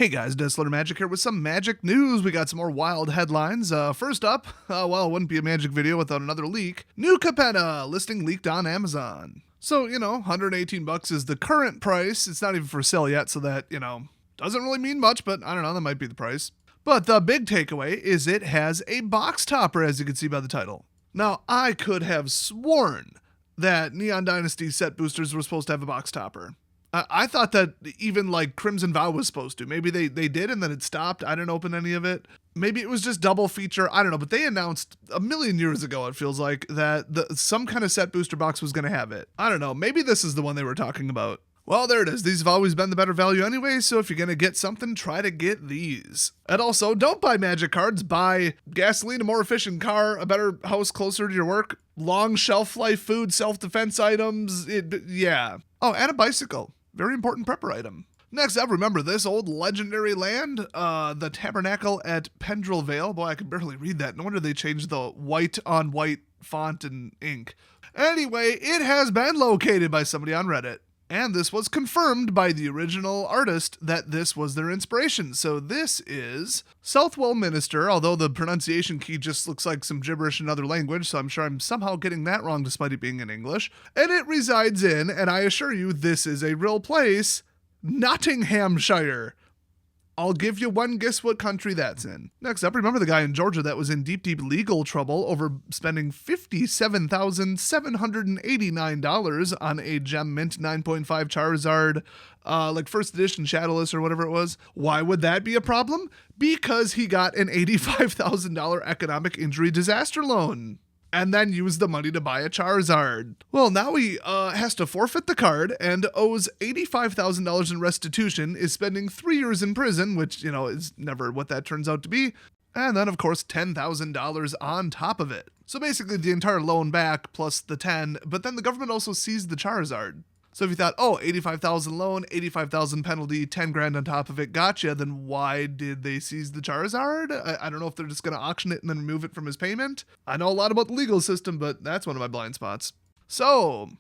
Hey guys, Disler Magic here with some Magic news. We got some more wild headlines. First up, well, it wouldn't be a Magic video without another leak. New Capenna listing leaked on Amazon. So, $118 is the current price. It's not even for sale yet, so that, doesn't really mean much, but I don't know, that might be the price. But the big takeaway is it has a box topper, as you can see by the title. Now, I could have sworn that Neon Dynasty set boosters were supposed to have a box topper. I thought that even like Crimson Vow was supposed to. Maybe they did and then it stopped. I didn't open any of it. Maybe it was just double feature. I don't know. But they announced a million years ago, it feels like, that some kind of set booster box was going to have it. I don't know. Maybe this is the one they were talking about. Well, there it is. These have always been the better value anyway, so if you're going to get something, try to get these. And also, don't buy Magic cards. Buy gasoline, a more efficient car, a better house closer to your work, long shelf life food, self-defense items. Yeah. Oh, and a bicycle. Very important prepper item. Next up, remember this old legendary land? The Tabernacle at Pendrell Vale. Boy, I can barely read that. No wonder they changed the white on white font and ink. Anyway, it has been located by somebody on Reddit. And this was confirmed by the original artist that this was their inspiration. So this is Southwell Minister, although the pronunciation key just looks like some gibberish in another language, so I'm sure I'm somehow getting that wrong despite it being in English. And it resides in, and I assure you this is a real place, Nottinghamshire. I'll give you one guess what country that's in. Next up, remember the guy in Georgia that was in deep legal trouble over spending $57,789 on a Gem Mint 9.5 Charizard, like first edition Shadowless or whatever it was. Why would that be a problem? Because he got an $85,000 economic injury disaster loan and then used the money to buy a Charizard. Well, now he has to forfeit the card and owes $85,000 in restitution, is spending 3 years in prison, which, is never what that turns out to be, and then, of course, $10,000 on top of it. So basically the entire loan back plus the 10, but then the government also seized the Charizard. So if you thought, oh, 85,000 loan, 85,000 penalty, 10 grand on top of it, gotcha, then why did they seize the Charizard? I don't know if they're just going to auction it and then remove it from his payment. I know a lot about the legal system, but that's one of my blind spots. So,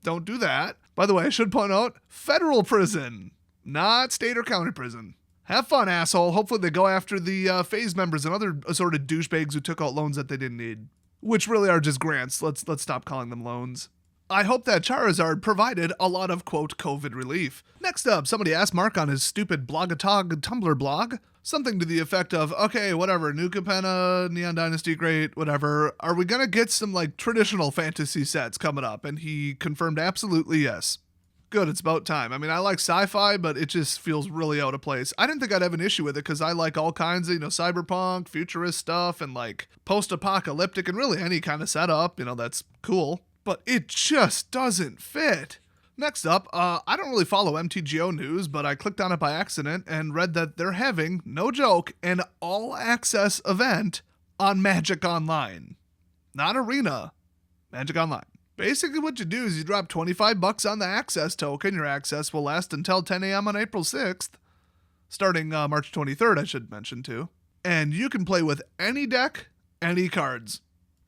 don't do that. By the way, I should point out, federal prison, not state or county prison. Have fun, asshole. Hopefully they go after the phase members and other assorted douchebags who took out loans that they didn't need. Which really are just grants. Let's stop calling them loans. I hope that Charizard provided a lot of, quote, COVID relief. Next up, somebody asked Mark on his stupid Blogatog Tumblr blog something to the effect of, okay, whatever, New Capenna, Neon Dynasty, great, whatever. Are we going to get some, traditional fantasy sets coming up? And he confirmed absolutely yes. Good, it's about time. I mean, I like sci-fi, but it just feels really out of place. I didn't think I'd have an issue with it because I like all kinds of, cyberpunk, futurist stuff, and, post-apocalyptic, and really any kind of setup, that's cool. But it just doesn't fit. Next up, I don't really follow MTGO news, but I clicked on it by accident and read that they're having, no joke, an all-access event on Magic Online. Not Arena, Magic Online. Basically what you do is you drop $25 on the access token. Your access will last until 10 a.m. on April 6th, starting March 23rd, I should mention too. And you can play with any deck, any cards.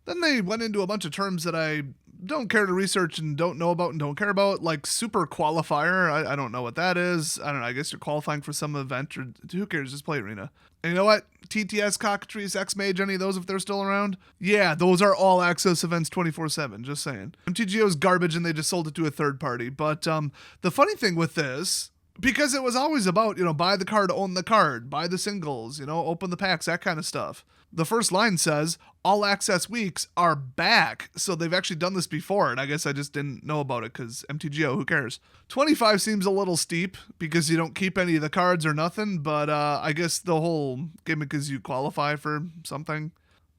Then they went into a bunch of terms that I don't care to research and don't know about and don't care about, like super qualifier. I don't know what that is. I don't know. I guess you're qualifying for some event, or who cares? Just play Arena. And you know what? TTS, Cockatrice, X-Mage, any of those if they're still around? Yeah, those are all access events 24/7, just saying. MTGO's garbage and they just sold it to a third party. But the funny thing with this, because it was always about, buy the card, own the card, buy the singles, open the packs, that kind of stuff. The first line says, all access weeks are back. So they've actually done this before, and I guess I just didn't know about it because MTGO, who cares? 25 seems a little steep because you don't keep any of the cards or nothing, but I guess the whole gimmick is you qualify for something.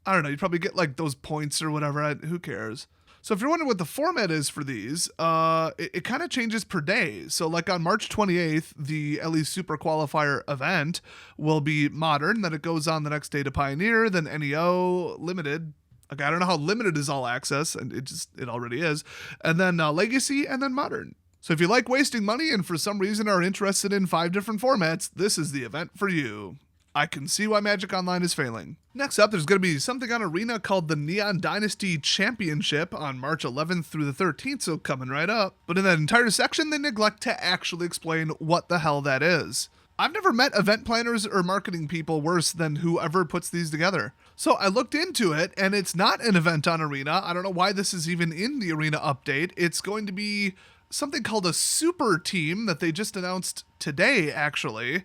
I don't know, you probably get those points or whatever, who cares? So if you're wondering what the format is for these, it kind of changes per day. So on March 28th, the LE Super Qualifier event will be Modern, then it goes on the next day to Pioneer, then NEO, Limited. I don't know how Limited is all access, and it already is. And then Legacy, and then Modern. So if you like wasting money and for some reason are interested in 5 different formats, this is the event for you. I can see why Magic Online is failing. Next up, there's going to be something on Arena called the Neon Dynasty Championship on March 11th through the 13th, so coming right up. But in that entire section, they neglect to actually explain what the hell that is. I've never met event planners or marketing people worse than whoever puts these together. So I looked into it, and it's not an event on Arena. I don't know why this is even in the Arena update. It's going to be something called a super team that they just announced today, actually.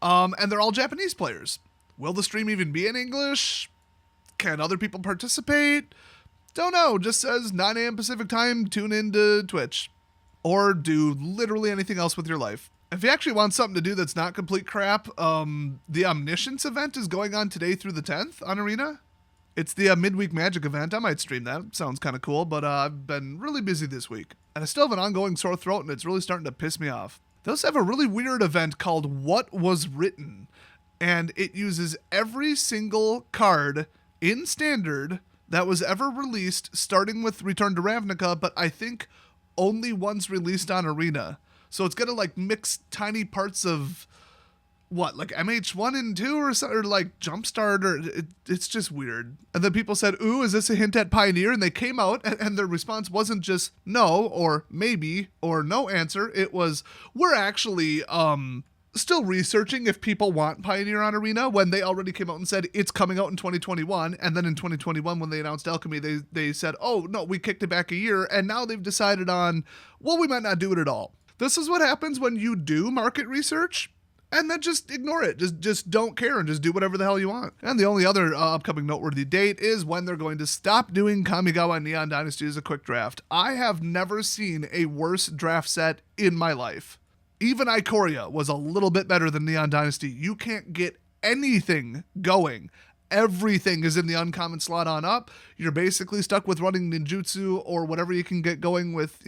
And they're all Japanese players. Will the stream even be in English? Can other people participate? Don't know. Just says 9 a.m. Pacific time, tune into Twitch. Or do literally anything else with your life. If you actually want something to do that's not complete crap, the Omniscience event is going on today through the 10th on Arena. It's the midweek Magic event. I might stream that. Sounds kind of cool, but I've been really busy this week. And I still have an ongoing sore throat, and it's really starting to piss me off. They also have a really weird event called What Was Written, and it uses every single card in Standard that was ever released, starting with Return to Ravnica, but I think only ones released on Arena. So it's gonna like mix tiny parts of what, like MH1 and 2 or something, or like Jumpstart, or it's just weird. And then people said, ooh, is this a hint at Pioneer? And they came out, and their response wasn't just no or maybe or no answer. It was, we're actually still researching if people want Pioneer on Arena, when they already came out and said it's coming out in 2021. And then in 2021, when they announced Alchemy, they said, oh no, we kicked it back a year, and now they've decided on, well, we might not do it at all. This is what happens when you do market research and then just ignore it. Just don't care and just do whatever the hell you want. And the only other upcoming noteworthy date is when they're going to stop doing Kamigawa Neon Dynasty as a quick draft. I have never seen a worse draft set in my life. Even Ikoria was a little bit better than Neon Dynasty. You can't get anything going. Everything is in the uncommon slot on up. You're basically stuck with running ninjutsu or whatever you can get going with,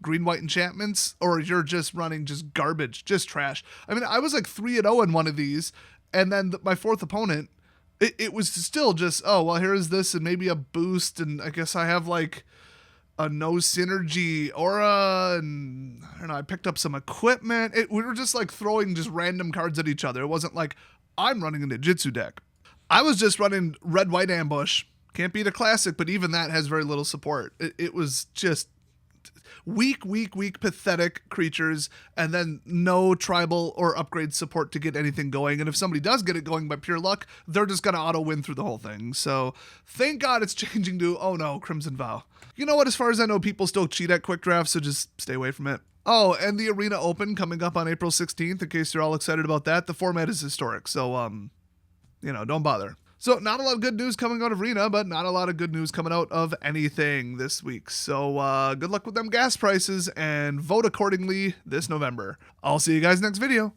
green-white enchantments, or you're just running just garbage, just trash. I mean, I was like 3-0 in one of these, and then my fourth opponent, it was still just, oh, well, here's this and maybe a boost, and I guess I have like a no synergy aura, and I don't know, I picked up some equipment. We were just like throwing just random cards at each other. It wasn't like, I'm running a ninjutsu deck. I was just running red-white ambush. Can't beat a classic, but even that has very little support. It was just weak, pathetic creatures, and then no tribal or upgrade support to get anything going. And if somebody does get it going by pure luck, they're just going to auto-win through the whole thing. So thank God it's changing to, oh no, Crimson Vow. You know what? As far as I know, people still cheat at quick drafts, so just stay away from it. Oh, and the Arena Open coming up on April 16th, in case you're all excited about that. The format is historic, so, don't bother. So not a lot of good news coming out of Arena, but not a lot of good news coming out of anything this week. So good luck with them gas prices, and vote accordingly this November. I'll see you guys next video.